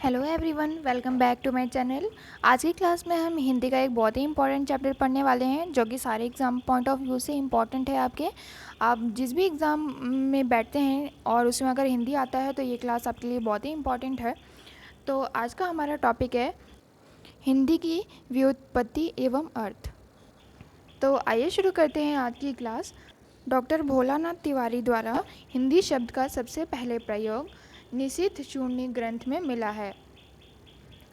Hello everyone, welcome back to my channel. आज की class में हम हिंदी का एक बहुत ही इंपॉर्टेंट चैप्टर पढ़ने वाले हैं जो कि सारे एग्ज़ाम पॉइंट ऑफ व्यू से इम्पॉर्टेंट है आपके। आप जिस भी एग्ज़ाम में बैठते हैं और उसमें अगर हिंदी आता है तो ये क्लास आपके लिए बहुत ही इम्पॉर्टेंट है। तो आज का हमारा टॉपिक है हिंदी की व्युत्पत्ति एवं अर्थ। तो आइए शुरू करते हैं आज की क्लास। डॉक्टर भोलानाथ तिवारी द्वारा हिंदी शब्द का सबसे पहले प्रयोग निशिथ चूर्णी ग्रंथ में मिला है।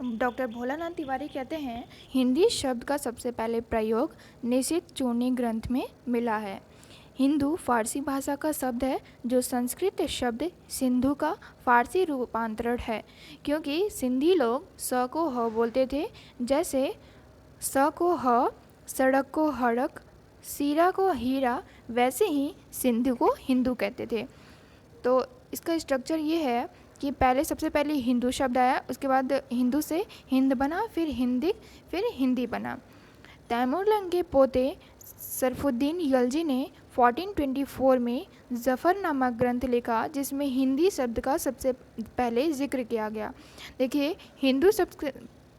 डॉक्टर भोलानाथ तिवारी कहते हैं हिंदी शब्द का सबसे पहले प्रयोग निशिथ चूर्णी ग्रंथ में मिला है। हिंदू फारसी भाषा का शब्द है जो संस्कृत शब्द सिंधु का फारसी रूपांतरण है, क्योंकि सिंधी लोग स को ह बोलते थे, जैसे स को ह, सड़क को हड़क, सीरा को हीरा, वैसे ही सिंधु को हिंदू कहते थे। तो इसका स्ट्रक्चर ये है कि पहले सबसे पहले हिंदू शब्द आया, उसके बाद हिंदू से हिंद बना, फिर हिंदी, फिर हिंदी बना। तैमूरलंग के पोते सरफुद्दीन यलजी ने 1424 में जफ़रनामा ग्रंथ लिखा, जिसमें हिंदी शब्द का सबसे पहले जिक्र किया गया। देखिए,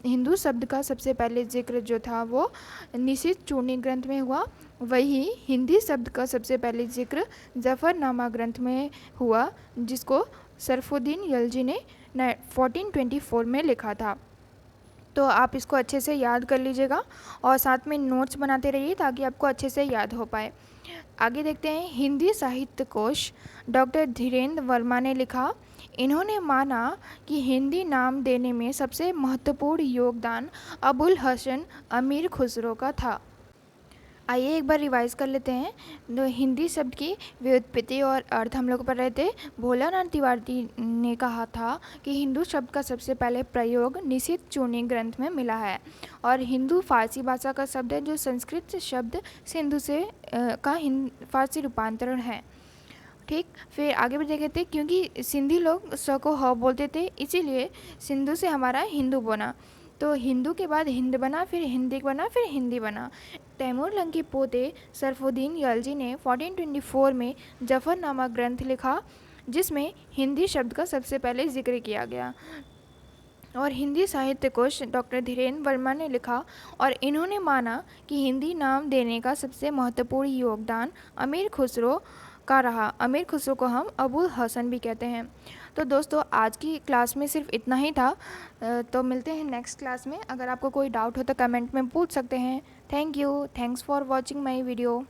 हिंदू शब्द का सबसे पहले जिक्र जो था वो निशिथ चूर्णी ग्रंथ में हुआ, वही हिंदी शब्द का सबसे पहले जिक्र जफ़रनामा ग्रंथ में हुआ, जिसको सरफुद्दीन यलजी ने 1424 में लिखा था। तो आप इसको अच्छे से याद कर लीजिएगा और साथ में नोट्स बनाते रहिए ताकि आपको अच्छे से याद हो पाए। आगे देखते हैं, हिंदी साहित्य कोश डॉक्टर धीरेन्द्र वर्मा ने लिखा। इन्होंने माना कि हिंदी नाम देने में सबसे महत्वपूर्ण योगदान अबुल हसन अमीर खुसरो का था। आइए एक बार रिवाइज कर लेते हैं। तो हिंदी शब्द की व्युत्पत्ति और अर्थ हम लोग पढ़ रहे थे। भोलानाथ तिवारी ने कहा था कि हिंदू शब्द का सबसे पहले प्रयोग निशिथ चूर्णी ग्रंथ में मिला है, और हिंदू फारसी भाषा का शब्द है जो संस्कृत शब्द सिंधु से का फारसी रूपांतरण है। ठीक, फिर आगे भी देखे थे, क्योंकि सिंधी लोग स को ह बोलते थे, इसीलिए सिंधु से हमारा हिंदू बना। तो हिंदू के बाद हिंद बना, फिर हिंदी बना, फिर हिंदी बना। तैमूरलंग के पोते सरफुद्दीन यलजी ने 1424 में जफ़रनामा ग्रंथ लिखा, जिसमें हिंदी शब्द का सबसे पहले जिक्र किया गया। और हिंदी साहित्य कोश डॉक्टर धीरेन्द्र वर्मा ने लिखा, और इन्होंने माना कि हिंदी नाम देने का सबसे महत्वपूर्ण योगदान अमीर खुसरो का रहा। अमीर खुसरो को हम अबुल हसन भी कहते हैं। तो दोस्तों, आज की क्लास में सिर्फ इतना ही था। तो मिलते हैं नेक्स्ट क्लास में। अगर आपको कोई डाउट हो तो कमेंट में पूछ सकते हैं। Thank you, thanks for watching my video.